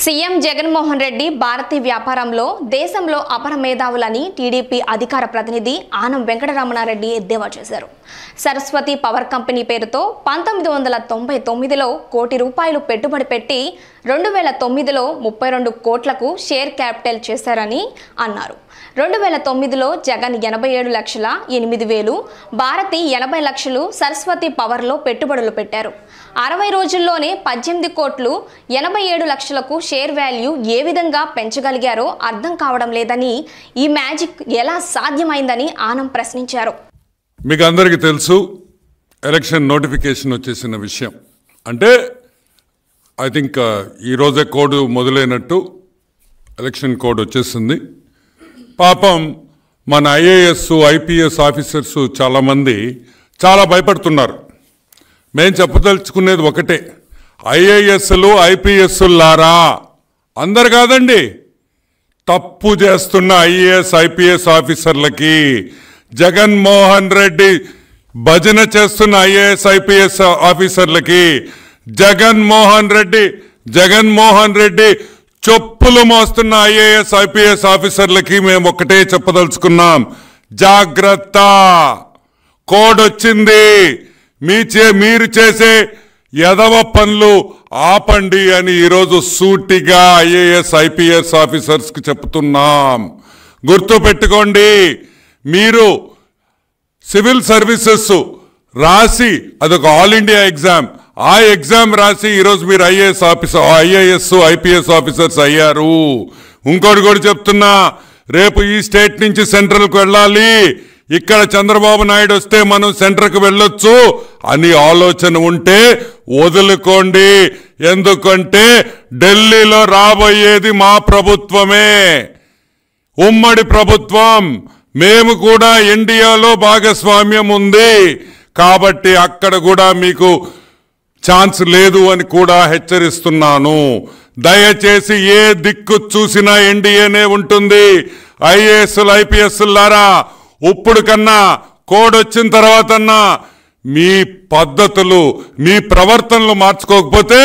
CM Jaganmohan Reddy భారతీయ వ్యాపారంలో దేశంలో అపర మేధావులని టీడీపీ అధికార ప్రతినిధి ఆనం వెంకటరమణారెడ్డి ఎద్దేవా చేశారు. సరస్వతి పవర్ కంపెనీ పేరుతో 1999లో కోటి రూపాయలు పెట్టుబడి పెట్టి 2009లో 32 కోట్లకు షేర్ క్యాపిటల్ చేశారని అన్నారు. 2009లో జగన్ 87 లక్షల 8,000, భారతి 80 లక్షలు సరస్వతి పవర్లో పెట్టుబడులు పెట్టారు. 60 రోజుల్లోనే 18 కోట్లు 87 లక్షలకు షేర్ వాల్యూ ఏ విధంగా పెంచగలిగారో అర్థం కావడం లేదని, ఈ మ్యాజిక్ ఎలా సాధ్యమైందని ఆనం ప్రశ్నించారు. మీకు అందరికీ తెలుసు, ఎలక్షన్ నోటిఫికేషన్ వచ్చేసిన విషయం. అంటే ఐ థింక్ ఈరోజే కోడ్ మొదలైనట్టు ఎలక్షన్ కోడ్ వచ్చేసింది. పాపం మన ఐఏఎస్ ఐపీఎస్ ఆఫీసర్స్ చాలామంది చాలా భయపడుతున్నారు. మేము చెప్పదలుచుకునేది ఒకటే, ఐఏఎస్లు ఐపీఎస్లారా, అందరు కాదండి, తప్పు చేస్తున్న ఐఏఎస్ ఐపీఎస్ ఆఫీసర్లకి, జగన్మోహన్ రెడ్డి భజన చేస్తున్న ఐఏఎస్ ఐపీఎస్ ఆఫీసర్లకి, జగన్మోహన్ రెడ్డి చెప్పులు మోస్తున్న ఐఏఎస్ ఐపీఎస్ ఆఫీసర్లకి మేము ఒకటే చెప్పదలుచుకున్నాం, జాగ్రత్త, కోడ్ వచ్చింది, మీరు చేసే యదవ పనులు ఆపండి అని ఈరోజు సూటిగా ఐఏఎస్ ఐపీఎస్ ఆఫీసర్స్కి చెప్తున్నాం. గుర్తుపెట్టుకోండి, మీరు సివిల్ సర్వీసెస్ రాసి అదొక ఆల్ ఇండియా ఎగ్జామ్, ఆ ఎగ్జామ్ రాసి ఈరోజు మీరు ఐఏఎస్ ఐపీఎస్ ఆఫీసర్స్ అయ్యారు. ఇంకోటి కూడా చెప్తున్నా, రేపు ఈ స్టేట్ నుంచి సెంట్రల్కి వెళ్ళాలి, ఇక్కడ చంద్రబాబు నాయుడు వస్తే మనం సెంటర్కి వెళ్ళొచ్చు అని ఆలోచన ఉంటే వదులుకోండి. ఎందుకంటే ఢిల్లీలో రాబోయేది మా ప్రభుత్వమే, ఉమ్మడి ప్రభుత్వం. మేము కూడా ఇండియాలో భాగస్వామ్యం ఉంది కాబట్టి అక్కడ కూడా మీకు ఛాన్స్ లేదు అని కూడా హెచ్చరిస్తున్నాను. దయచేసి ఏ దిక్కు చూసినా ఎన్డీఏనే ఉంటుంది. ఐఏఎస్లు ఐపీఎస్లారా, ఇప్పుడు కన్నా కోడ్ వచ్చిన తర్వాతన్నా మీ పద్ధతులు మీ ప్రవర్తనలు మార్చుకోకపోతే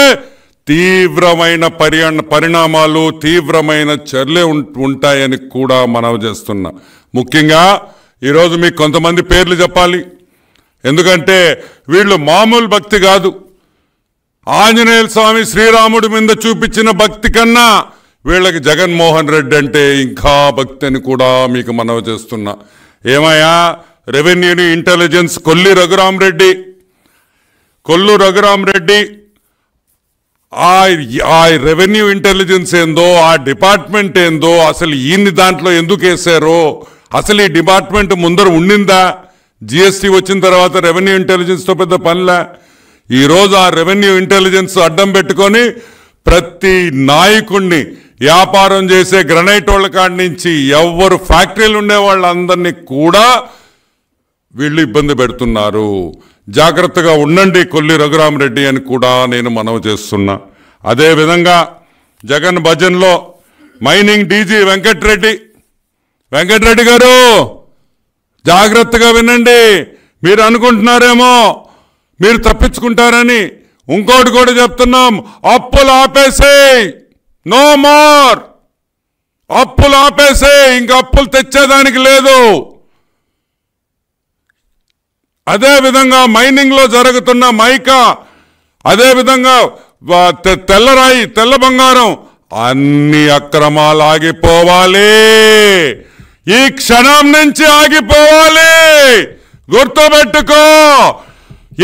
తీవ్రమైన పరిణామాలు, తీవ్రమైన చర్యలు ఉంటాయని కూడా మనవి చేస్తున్నా. ముఖ్యంగా ఈరోజు మీకు కొంతమంది పేర్లు చెప్పాలి, ఎందుకంటే వీళ్ళు మామూలు భక్తి కాదు. ఆంజనేయ స్వామి శ్రీరాముడి మీద చూపించిన భక్తి కన్నా వీళ్ళకి జగన్మోహన్ రెడ్డి అంటే ఇంకా భక్తి అని కూడా మీకు మనవి చేస్తున్నా. ఏమయ్యా, రెవెన్యూని ఇంటెలిజెన్స్ కొల్లు రఘురామరెడ్డి ఆ రెవెన్యూ ఇంటెలిజెన్స్ ఏందో, ఆ డిపార్ట్మెంట్ ఏందో, అసలు ఈయన్ని దాంట్లో ఎందుకు వేశారో, అసలు ఈ డిపార్ట్మెంట్ ముందర ఉండిందా? జిఎస్టీ వచ్చిన తర్వాత రెవెన్యూ ఇంటెలిజెన్స్తో పెద్ద పనిలా. ఈరోజు ఆ రెవెన్యూ ఇంటెలిజెన్స్ అడ్డం పెట్టుకొని ప్రతి నాయకుడిని, వ్యాపారం చేసే గ్రనైట్ వాళ్ళ కాడి నుంచి ఎవరు ఫ్యాక్టరీలు ఉండే వాళ్ళందరినీ కూడా వీళ్ళు ఇబ్బంది పెడుతున్నారు. జాగ్రత్తగా ఉండండి కొల్లి రఘురామరెడ్డి అని కూడా నేను మనవి చేస్తున్నా. అదేవిధంగా జగన్ భజన్లో మైనింగ్ డీజీ వెంకటరెడ్డి గారు, జాగ్రత్తగా వినండి. మీరు అనుకుంటున్నారేమో మీరు తప్పించుకుంటారని, ఇంకోటి కూడా చెప్తున్నాం, అప్పులు ఆపేసేయ్, నో మోర్, అప్పులు ఆపేసేయ్, ఇంక అప్పులు తెచ్చేదానికి లేదు. అదేవిధంగా మైనింగ్లో జరుగుతున్న మైకా, అదేవిధంగా తెల్లరాయి, తెల్ల బంగారం, అన్ని అక్రమాలు ఆగిపోవాలి, ఈ క్షణం నుంచి ఆగిపోవాలి. గుర్తుపెట్టుకో,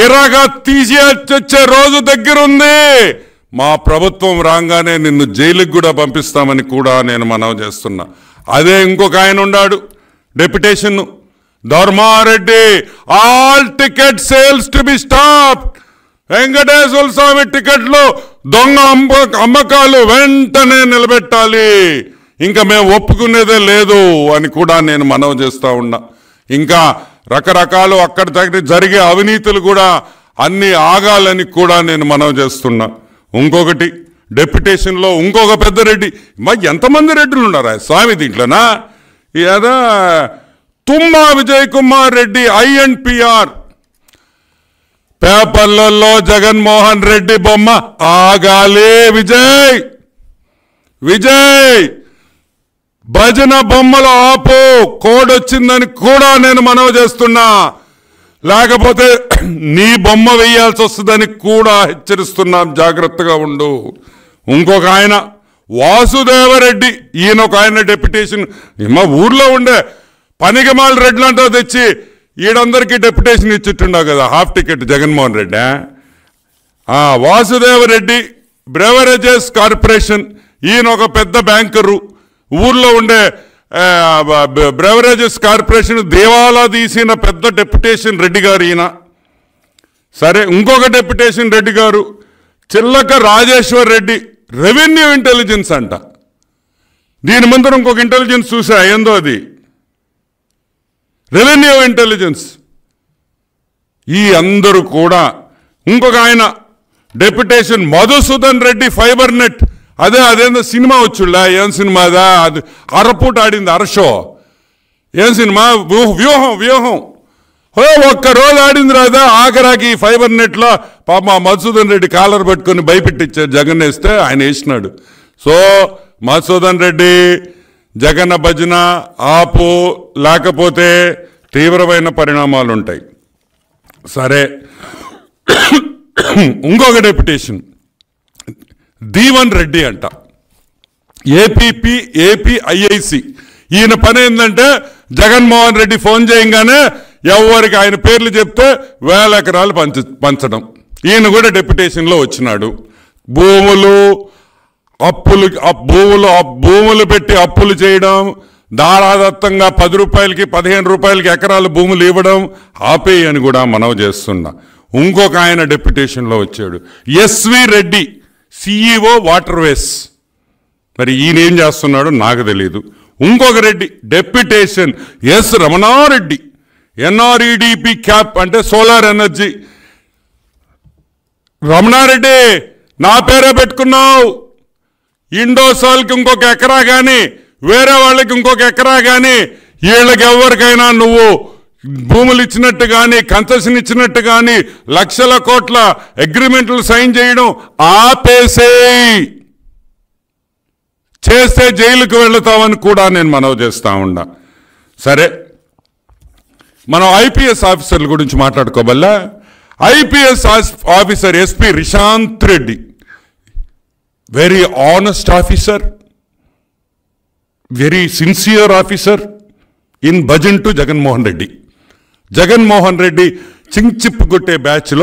ఎర్రగా తీసి వచ్చే రోజు దగ్గరుంది. మా ప్రభుత్వం రాగానే నిన్ను జైలుకి కూడా పంపిస్తామని కూడా నేను మనవి చేస్తున్నా. అదే ఇంకొక ఆయన ఉన్నాడు, deputation Dharma Reddy, all ticket sales to be stopped, Venkateswara Swamy టికెట్లు దొంగ అమ్మకాలు వెంటనే నిలబెట్టాలి, ఇంకా మేము ఒప్పుకునేదే లేదు అని కూడా నేను మనవి చేస్తూ ఉన్నా. ఇంకా రకరకాలు అక్కడ దగ్గర జరిగే అవినీతులు కూడా అన్ని ఆగాలని కూడా నేను మనవి చేస్తున్నా. ఇంకొకటి, డెప్యుటేషన్లో ఇంకొక పెద్ద రెడ్డి, ఎంతమంది రెడ్డిలు ఉన్నారా స్వామి దీంట్లోనా? ఏదా తుమ్మా విజయ్ కుమార్ రెడ్డి ఐఎన్పిఆర్, పేపర్లలో జగన్మోహన్ రెడ్డి బొమ్మ ఆగాలి విజయ్, విజయ్ భజన బొమ్మలు ఆపు, కోడ్ వచ్చిందని కూడా నేను మనవి చేస్తున్నా, లేకపోతే నీ బొమ్మ వేయాల్సి వస్తుందని కూడా హెచ్చరిస్తున్నాం, జాగ్రత్తగా ఉండు. ఇంకొక ఆయన వాసుదేవరెడ్డి, ఈయన ఒక ఆయన డెప్యుటేషన్, మా ఊర్లో ఉండే పనికిమాల రెడ్లంటో తెచ్చి ఈడందరికీ డెప్యుటేషన్ ఇచ్చిట్టుండవు కదా, half ticket Jaganmohan Reddy. Vasudeva Reddy beverages corporation, ఈయన ఒక పెద్ద బ్యాంకరు, ఊర్లో ఉండే బ్రెవరేజెస్ కార్పొరేషన్ దేవాలా తీసిన పెద్ద డెప్యుటేషన్ రెడ్డి గారు ఈయన. సరే, ఇంకొక డెప్యుటేషన్ రెడ్డి గారు చిల్లక రాజేశ్వర్ రెడ్డి, రెవెన్యూ ఇంటెలిజెన్స్ అంట. దీని ముందర ఇంకొక ఇంటెలిజెన్స్ చూసా, ఏందో అది రెవెన్యూ ఇంటెలిజెన్స్. ఈ అందరూ కూడా, ఇంకొక ఆయన deputation Madhusudan Reddy fibre net, అదేందో సినిమా వచ్చుళ్ళా, ఏం సినిమా అదా, అది అరపూట ఆడింది, అరషో, ఏం సినిమా, వ్యూహం ఒక్కరోజు ఆడింది రాదా, ఆఖరాకి ఫైబర్ నెట్లో పాప మధుసూదన్ రెడ్డి కాలర్ పట్టుకొని భయపెట్టించారు, జగన్ వేస్తే ఆయన వేసినాడు. సో మధుసూదన్ రెడ్డి జగన్ భజన ఆపు, లేకపోతే తీవ్రమైన పరిణామాలు ఉంటాయి. సరే, ఇంకొక డెప్యుటేషన్ దీవన్ రెడ్డి అంట, ఏపీఐఐసి. ఈయన పని ఏంటంటే జగన్మోహన్ రెడ్డి ఫోన్ చేయగానే ఎవరికి ఆయన పేర్లు చెప్తే 1000 ఎకరాలు పంచడం. ఈయన కూడా డెప్యుటేషన్లో వచ్చినాడు. భూములు పెట్టి అప్పులు చేయడం, దారాదత్తంగా 10 రూపాయలకి 15 రూపాయలకి ఎకరాలు భూములు ఇవ్వడం ఆపేయి అని కూడా మనవి చేస్తున్నా. ఇంకొక ఆయన డెప్యుటేషన్లో వచ్చాడు, ఎస్వి రెడ్డి, సిఇఓ వాటర్వేస్. మరి ఈయన ఏం చేస్తున్నాడో నాకు తెలీదు. ఇంకొక Reddy deputation S Ramana Reddy, NREDCAP అంటే సోలార్ ఎనర్జీ. రమణారెడ్డి నా పేరే పెట్టుకున్నావు, ఇండోసాల్కి ఇంకొక ఎకరా కానీ వేరే వాళ్ళకి ఇంకొక ఎకరా కానీ వీళ్ళకి ఎవరికైనా నువ్వు భూములు ఇచ్చినట్టు కానీ కన్సెషన్ ఇచ్చినట్టు కానీ లక్షల కోట్ల అగ్రిమెంట్లు సైన్ చేయడం ఆపేసేయి, చేస్తే జైలుకు వెళతామని కూడా నేను మనవి చేస్తా ఉన్నా. సరే, మనం ఐపీఎస్ ఆఫీసర్ల గురించి మాట్లాడుకోవల్ల. IPS officer SP Rishanth Reddy, very honest officer, very sincere officer in bhajan to Jagan Mohan Reddy. Jagan Mohan Reddy చించిప్పు కొట్టే బ్యాచ్లో